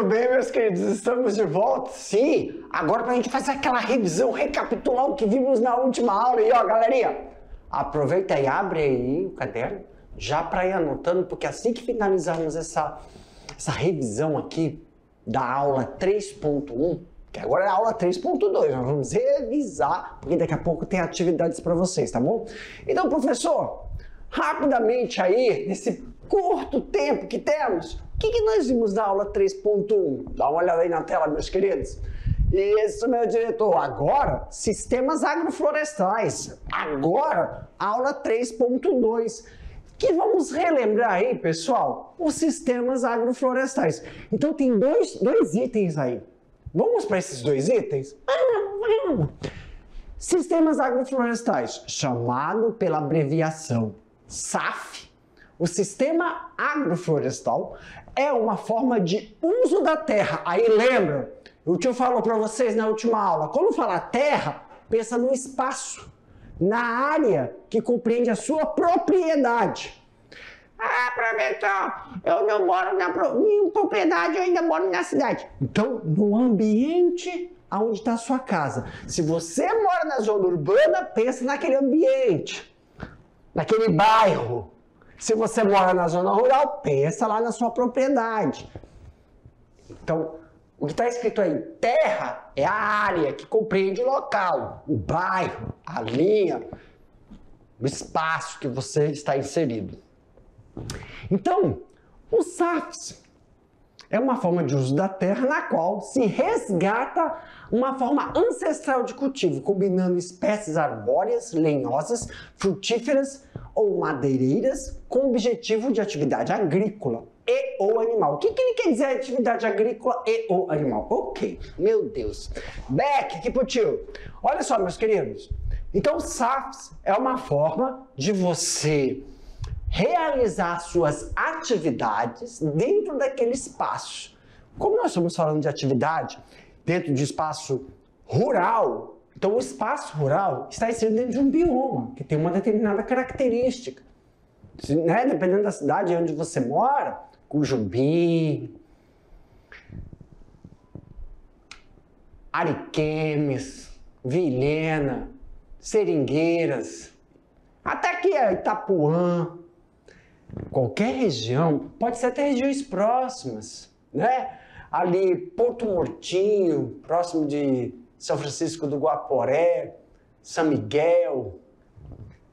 Tudo bem, meus queridos? Estamos de volta? Sim, agora para a gente fazer aquela revisão, recapitular o que vimos na última aula. E ó, galerinha, aproveita e abre aí o caderno, já para ir anotando, porque assim que finalizarmos essa revisão aqui da aula 3.1, que agora é a aula 3.2, nós vamos revisar, porque daqui a pouco tem atividades para vocês, tá bom? Então, professor, rapidamente aí, nesse curto tempo que temos, o que nós vimos na aula 3.1? Dá uma olhada aí na tela, meus queridos. Isso, meu diretor. Agora, sistemas agroflorestais. Agora, aula 3.2. Que vamos relembrar aí, pessoal, os sistemas agroflorestais. Então, tem dois itens aí. Vamos para esses dois itens? Vamos. Sistemas agroflorestais, chamado pela abreviação SAF. O sistema agroflorestal é uma forma de uso da terra. Aí lembra, o tio falou para vocês na última aula, quando fala terra, pensa no espaço, na área que compreende a sua propriedade. Ah, professor, eu não moro na minha propriedade, eu ainda moro na cidade. Então, no ambiente onde está a sua casa. Se você mora na zona urbana, pensa naquele ambiente, naquele bairro. Se você mora na zona rural, pensa lá na sua propriedade. Então, o que está escrito aí, terra, é a área que compreende o local, o bairro, a linha, o espaço que você está inserido. Então, o SAFs é uma forma de uso da terra na qual se resgata uma forma ancestral de cultivo, combinando espécies arbóreas, lenhosas, frutíferas ou madeireiras com objetivo de atividade agrícola e ou animal. O que ele quer dizer atividade agrícola e ou animal? Ok, meu Deus. Beck, aqui pro tio. Olha só, meus queridos. Então, SAFs é uma forma de você realizar suas atividades dentro daquele espaço. Como nós estamos falando de atividade dentro de espaço rural, então o espaço rural está inserido dentro de um bioma, que tem uma determinada característica. Né? Dependendo da cidade onde você mora, Cujubi, Ariquemes, Vilhena, Seringueiras, até aqui é Itapuã. Qualquer região, pode ser até regiões próximas, né? Ali, Porto Murtinho, próximo de São Francisco do Guaporé, São Miguel,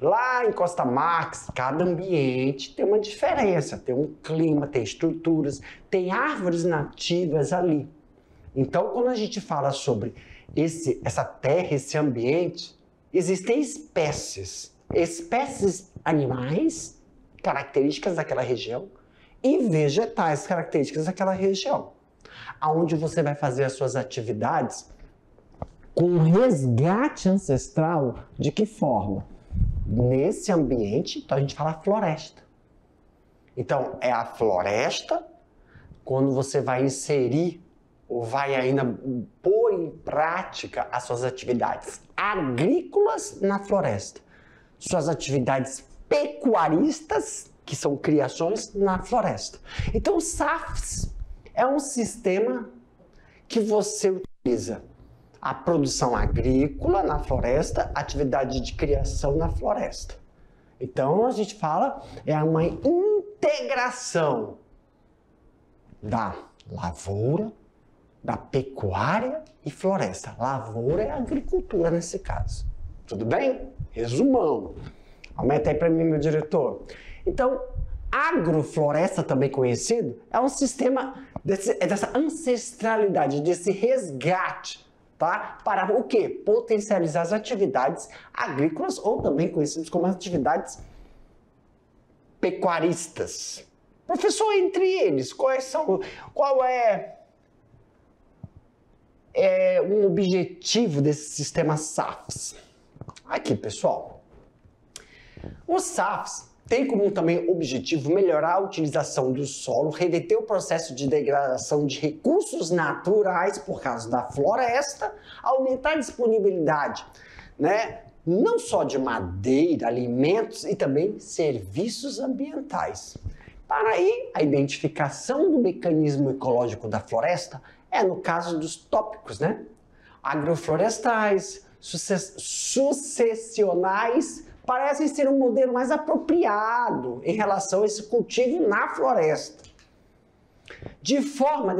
lá em Costa Max, cada ambiente tem uma diferença, tem um clima, tem estruturas, tem árvores nativas ali. Então, quando a gente fala sobre essa terra, esse ambiente, existem espécies animais, características daquela região, e vegetais, características daquela região, aonde você vai fazer as suas atividades com resgate ancestral. De que forma? Nesse ambiente, então a gente fala floresta. Então, é a floresta, quando você vai inserir ou vai ainda pôr em prática as suas atividades agrícolas na floresta, suas atividades pecuaristas, que são criações na floresta. Então, o SAFs é um sistema que você utiliza a produção agrícola na floresta, atividade de criação na floresta. Então, a gente fala, é uma integração da lavoura, da pecuária e floresta. Lavoura é agricultura nesse caso. Tudo bem? Resumão. Aumenta aí para mim, meu diretor. Então, agrofloresta, também conhecido, é um sistema dessa ancestralidade, desse resgate, tá? Para o quê? Potencializar as atividades agrícolas ou também conhecidas como atividades pecuaristas. Professor, entre eles, qual é um objetivo desse sistema SAFs? Aqui, pessoal. Os SAFs têm como também objetivo melhorar a utilização do solo, reverter o processo de degradação de recursos naturais por causa da floresta, aumentar a disponibilidade, né, não só de madeira, alimentos e também serviços ambientais. Para aí, a identificação do mecanismo ecológico da floresta é no caso dos tópicos, né? Agroflorestais, sucessionais, parecem ser um modelo mais apropriado em relação a esse cultivo na floresta, de forma a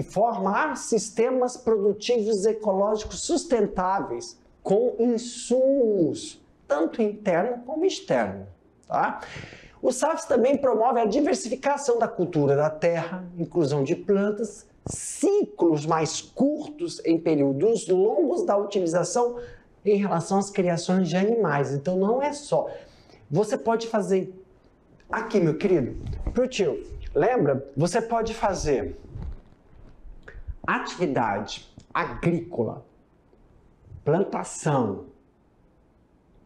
formar sistemas produtivos ecológicos sustentáveis com insumos, tanto interno como externo. Tá? O SAFs também promove a diversificação da cultura da terra, inclusão de plantas, ciclos mais curtos em períodos longos da utilização em relação às criações de animais. Então não é só. Você pode fazer, aqui meu querido, pro tio, lembra? Você pode fazer atividade agrícola, plantação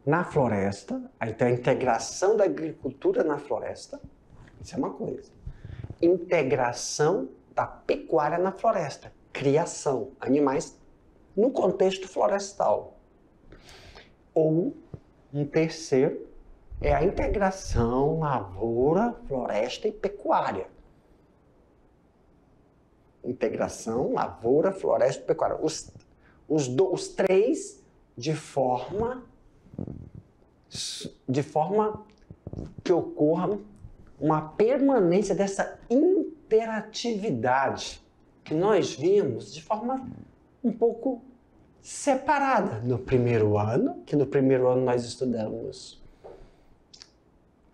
na floresta, então a integração da agricultura na floresta, isso é uma coisa. Integração da pecuária na floresta, criação, animais no contexto florestal. Ou um terceiro é a integração lavoura, floresta e pecuária. Integração, lavoura, floresta e pecuária. Os três de forma que ocorra uma permanência dessa interatividade que nós vimos de forma um pouco separada no primeiro ano, que no primeiro ano nós estudamos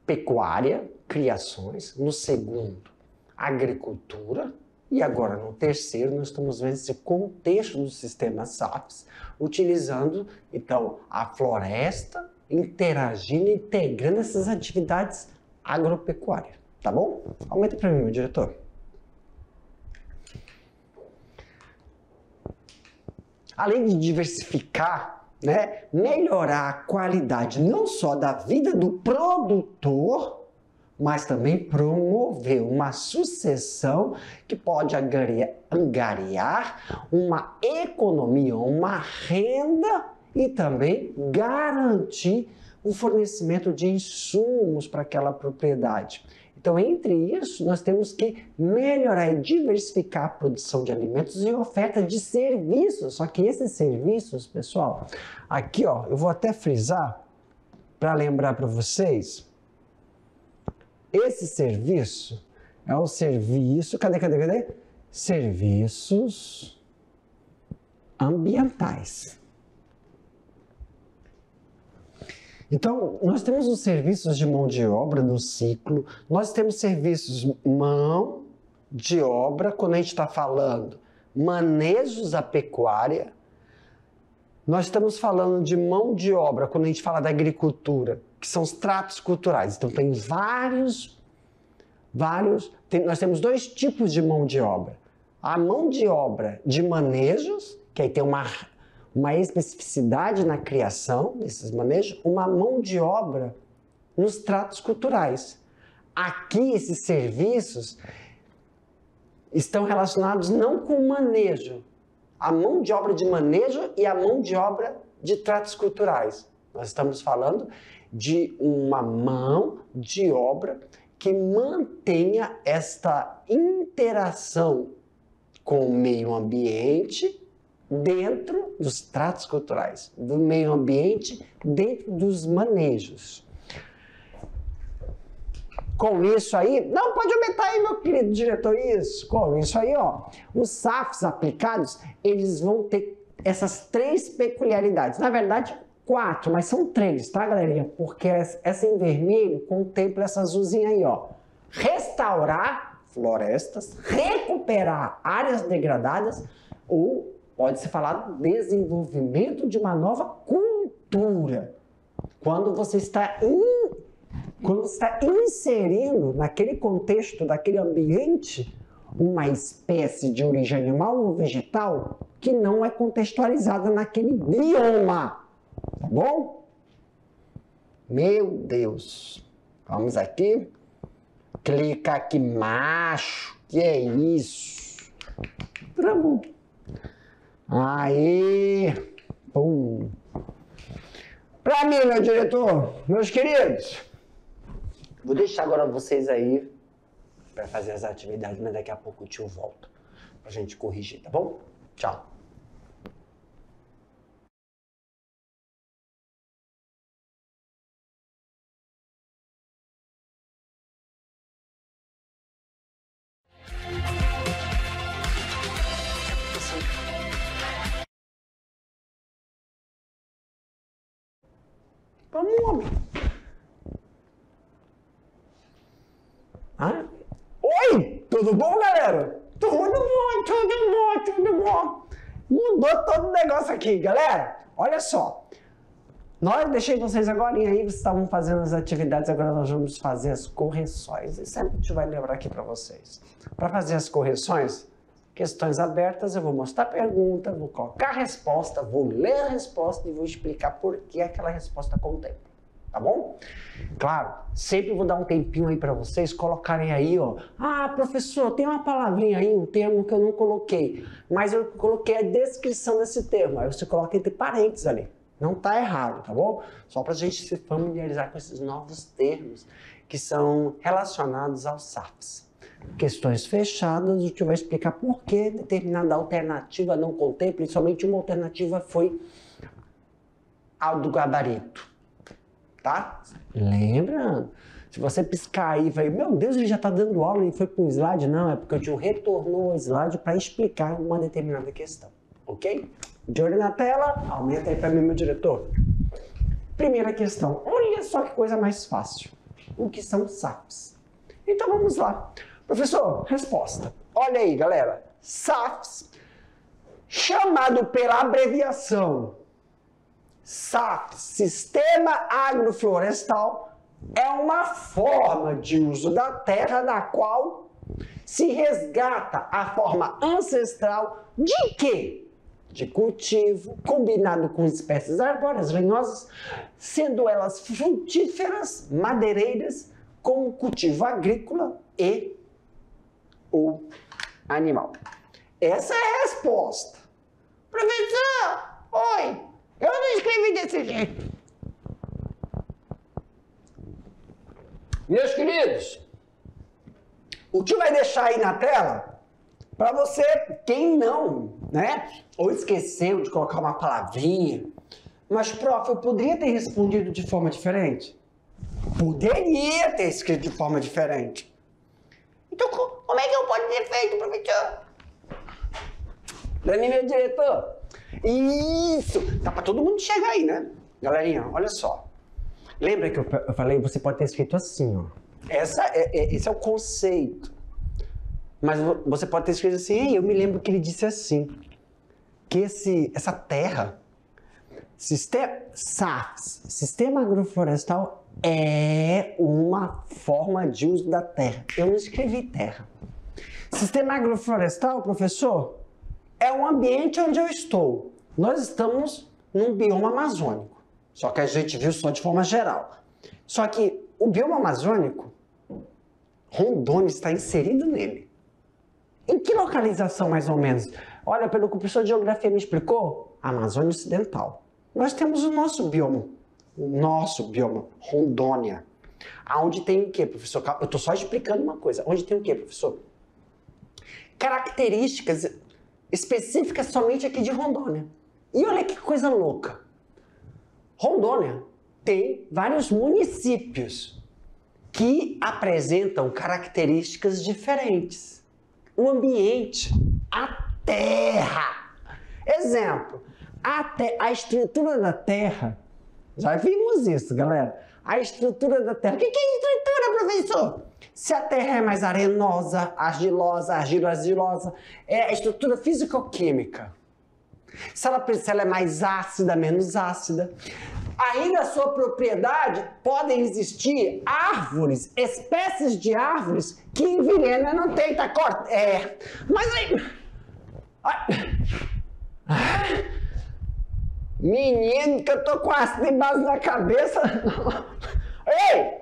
pecuária, criações, no segundo, agricultura, e agora no terceiro nós estamos vendo esse contexto do sistema SAFs, utilizando então a floresta, interagindo, integrando essas atividades agropecuárias, tá bom? Aumenta para mim, meu diretor. Além de diversificar, né, melhorar a qualidade não só da vida do produtor, mas também promover uma sucessão que pode angariar uma economia, uma renda e também garantir o fornecimento de insumos para aquela propriedade. Então, entre isso, nós temos que melhorar e diversificar a produção de alimentos e oferta de serviços. Só que esses serviços, pessoal, aqui ó, eu vou até frisar para lembrar para vocês. Esse serviço é o serviço, cadê? Serviços ambientais. Então, nós temos os serviços de mão de obra no ciclo, nós temos serviços mão de obra, quando a gente está falando manejos da pecuária, nós estamos falando de mão de obra, quando a gente fala da agricultura, que são os tratos culturais. Então, tem nós temos dois tipos de mão de obra. A mão de obra de manejos, que aí tem uma especificidade na criação desses manejos, uma mão de obra nos tratos culturais. Aqui, esses serviços estão relacionados não com o manejo, a mão de obra de manejo e a mão de obra de tratos culturais. Nós estamos falando de uma mão de obra que mantenha esta interação com o meio ambiente dentro dos tratos culturais, do meio ambiente, dentro dos manejos. Com isso aí, não, pode aumentar aí, meu querido diretor, isso. Com isso aí, ó, os SAFs aplicados, eles vão ter essas três peculiaridades. Na verdade, 4, mas são 3, tá, galerinha? Porque essa em vermelho contempla essa azulzinha aí, ó. Restaurar florestas, recuperar áreas degradadas ou pode ser falado desenvolvimento de uma nova cultura. Quando você está inserindo naquele contexto, daquele ambiente, uma espécie de origem animal ou vegetal que não é contextualizada naquele bioma. Tá bom? Meu Deus. Vamos aqui. Clica aqui, macho. Que é isso? Tá bom. Aí. Pum. Pra mim, meu diretor, meus queridos, vou deixar agora vocês aí para fazer as atividades, mas daqui a pouco o tio volta pra gente corrigir, tá bom? Tchau. Vamos, homem. Ah? Oi! Tudo bom, galera? Tudo bom, tudo bom, tudo bom. Mudou todo o negócio aqui, galera. Olha só. Deixei vocês agora e aí vocês estavam fazendo as atividades, agora nós vamos fazer as correções. E sempre a gente vai lembrar aqui para vocês. Para fazer as correções, questões abertas, eu vou mostrar a pergunta, vou colocar a resposta, vou ler a resposta e vou explicar por que aquela resposta contempla. Tá bom? Claro, sempre vou dar um tempinho aí para vocês colocarem aí, ó. Ah, professor, tem uma palavrinha aí, um termo que eu não coloquei, mas eu coloquei a descrição desse termo. Aí você coloca entre parênteses ali. Não tá errado, tá bom? Só pra gente se familiarizar com esses novos termos que são relacionados aos SAFs. Questões fechadas, o tio vai explicar por que determinada alternativa não contempla, e somente uma alternativa foi a do gabarito. Tá? Lembrando, se você piscar aí e vai, meu Deus, ele já está dando aula e foi para um slide, não, é porque o tio retornou ao slide para explicar uma determinada questão, ok? De olho na tela, aumenta aí para mim, meu diretor. Primeira questão, olha só que coisa mais fácil, o que são SAFs? Então vamos lá. Professor, resposta. Olha aí, galera, SAFs, chamado pela abreviação SAF, Sistema Agroflorestal, é uma forma de uso da terra na qual se resgata a forma ancestral de quê? De cultivo, combinado com espécies arbóreas lenhosas, sendo elas frutíferas, madeireiras, como cultivo agrícola e ou animal. Essa é a resposta. Professor, oi! Eu não escrevi desse jeito. Meus queridos, o tio vai deixar aí na tela para você, quem não, né? Ou esqueceu de colocar uma palavrinha. Mas, prof, eu poderia ter respondido de forma diferente? Poderia ter escrito de forma diferente. Então, como é que eu posso ter feito, professor? Dani, meu diretor. Isso! Tá pra todo mundo chegar aí, né? Galerinha, olha só. Lembra que eu falei, você pode ter escrito assim, ó. Esse é o conceito. Mas você pode ter escrito assim, ei, eu me lembro que ele disse assim, que essa terra, Sistema Agroflorestal é uma forma de uso da terra. Eu não escrevi terra. Sistema Agroflorestal, professor, é um ambiente onde eu estou. Nós estamos num bioma amazônico, só que a gente viu só de forma geral. Só que o bioma amazônico, Rondônia está inserido nele. Em que localização, mais ou menos? Olha, pelo que o professor de geografia me explicou, Amazônia Ocidental. Nós temos o nosso bioma, Rondônia. Aonde tem o quê, professor? Eu estou só explicando uma coisa. Onde tem o quê, professor? Características específicas somente aqui de Rondônia. E olha que coisa louca. Rondônia tem vários municípios que apresentam características diferentes. O ambiente, a terra. Exemplo, a estrutura da terra. Já vimos isso, galera. A estrutura da terra. O que é estrutura, professor? Se a terra é mais arenosa, argilosa, é a estrutura físico-química. Se ela é mais ácida, menos ácida. Aí na sua propriedade podem existir árvores, espécies de árvores que envenenam, não tem, tá corta. Mas aí... Menino, que eu tô com ácido embaixo da cabeça. Ei!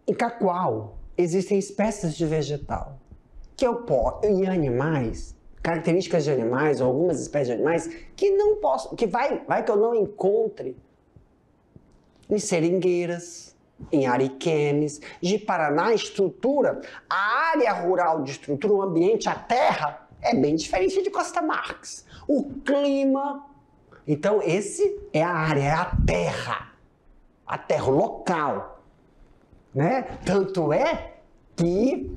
Em Cacoal existem espécies de vegetal e animais, características de animais ou algumas espécies de animais que não posso, que vai que eu não encontre em seringueiras, em ariquemes. Ji-Paraná, a estrutura, a área rural de estrutura, o ambiente, a terra, é bem diferente de Costa Marques. O clima. Então, esse é a área, é a terra, o local. Né? Tanto é que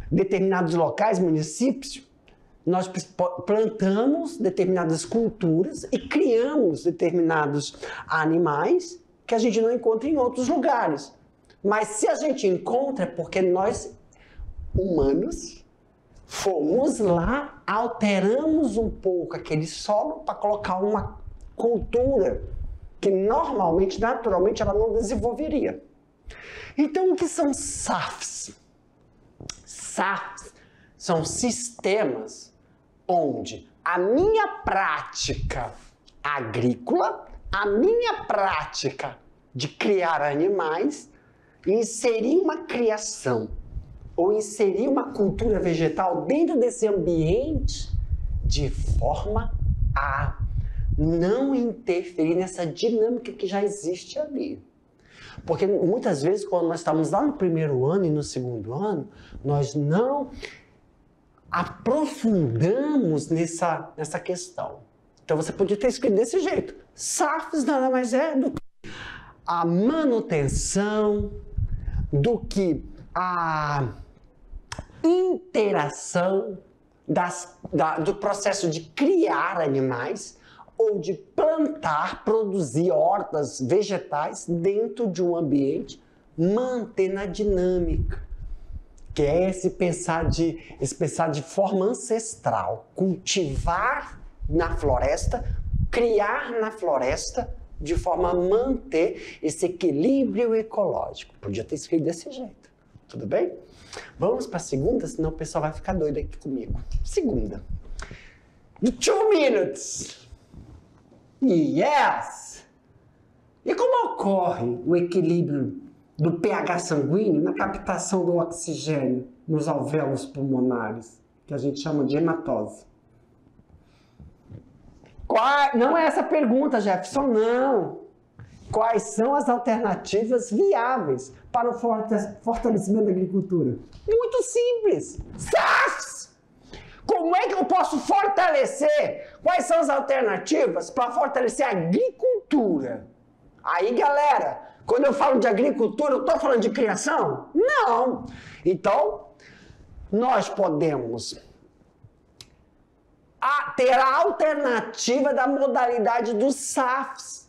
determinados locais, municípios, nós plantamos determinadas culturas e criamos determinados animais que a gente não encontra em outros lugares. Mas se a gente encontra, é porque nós, humanos, fomos lá, alteramos um pouco aquele solo para colocar uma cultura que normalmente, naturalmente, ela não desenvolveria. Então, o que são SAFs? SAFs são sistemas onde a minha prática agrícola, a minha prática de criar animais, inserir uma criação ou inserir uma cultura vegetal dentro desse ambiente de forma a não interferir nessa dinâmica que já existe ali. Porque muitas vezes, quando nós estamos lá no primeiro ano e no segundo ano, nós não aprofundamos nessa questão. Então você podia ter escrito desse jeito. SAFs nada mais é do que a manutenção, do que a interação do processo de criar animais ou de plantar, produzir hortas vegetais dentro de um ambiente, mantendo a dinâmica, que é esse pensar de forma ancestral, cultivar na floresta, criar na floresta, de forma a manter esse equilíbrio ecológico. Podia ter escrito desse jeito, tudo bem? Vamos para a segunda, senão o pessoal vai ficar doido aqui comigo. Segunda. 2 minutes. Yes! E como ocorre o equilíbrio do pH sanguíneo na captação do oxigênio nos alvéolos pulmonares, que a gente chama de hematose? Não é essa a pergunta, Jefferson, não. Quais são as alternativas viáveis para o fortalecimento da agricultura? Muito simples. SAFs! Como é que eu posso fortalecer? Quais são as alternativas para fortalecer a agricultura? Aí, galera, quando eu falo de agricultura, eu estou falando de criação? Não! Então, nós podemos ter a alternativa da modalidade dos SAFs.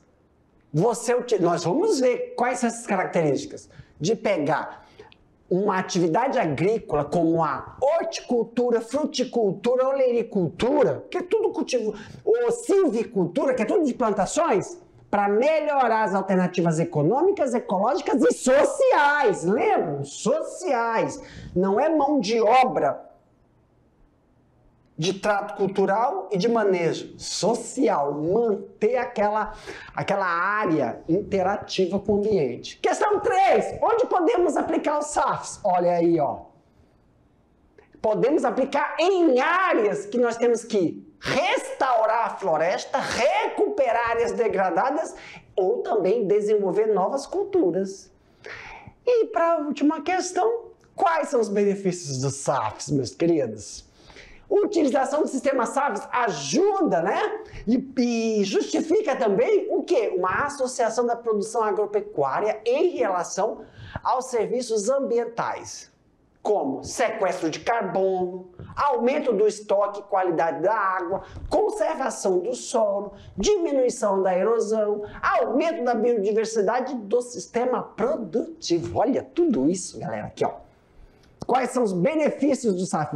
Nós vamos ver quais são essas características de pegar uma atividade agrícola como a horticultura, fruticultura, olericultura, que é tudo cultivo, ou silvicultura, que é tudo de plantações, para melhorar as alternativas econômicas, ecológicas e sociais. Lembram? Sociais. Não é mão de obra de trato cultural e de manejo social, manter aquela área interativa com o ambiente. Questão 3, onde podemos aplicar os SAFs? Olha aí, ó. Podemos aplicar em áreas que nós temos que restaurar a floresta, recuperar áreas degradadas ou também desenvolver novas culturas. E para a última questão, quais são os benefícios dos SAFs, meus queridos? A utilização do sistema SAFs ajuda, né? E justifica também o quê? Uma associação da produção agropecuária em relação aos serviços ambientais, como sequestro de carbono, aumento do estoque e qualidade da água, conservação do solo, diminuição da erosão, aumento da biodiversidade do sistema produtivo. Olha tudo isso, galera, aqui, ó. Quais são os benefícios do SAF?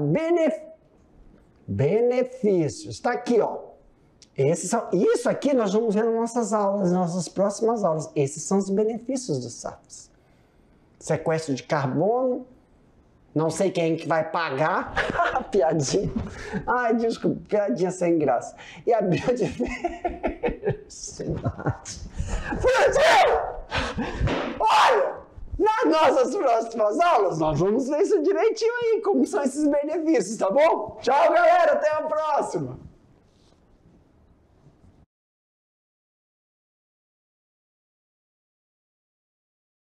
Benefícios, está aqui, ó. Isso aqui nós vamos ver nas nossas aulas, nas nossas próximas aulas. Esses são os benefícios dos SAFs. Sequestro de carbono, não sei quem que vai pagar, piadinha. Ai, desculpa, piadinha sem graça. E a biodiversidade. Frutinho! Olha! Nas nossas próximas aulas, nós vamos ver isso direitinho aí, como são esses benefícios, tá bom? Tchau, galera, até a próxima!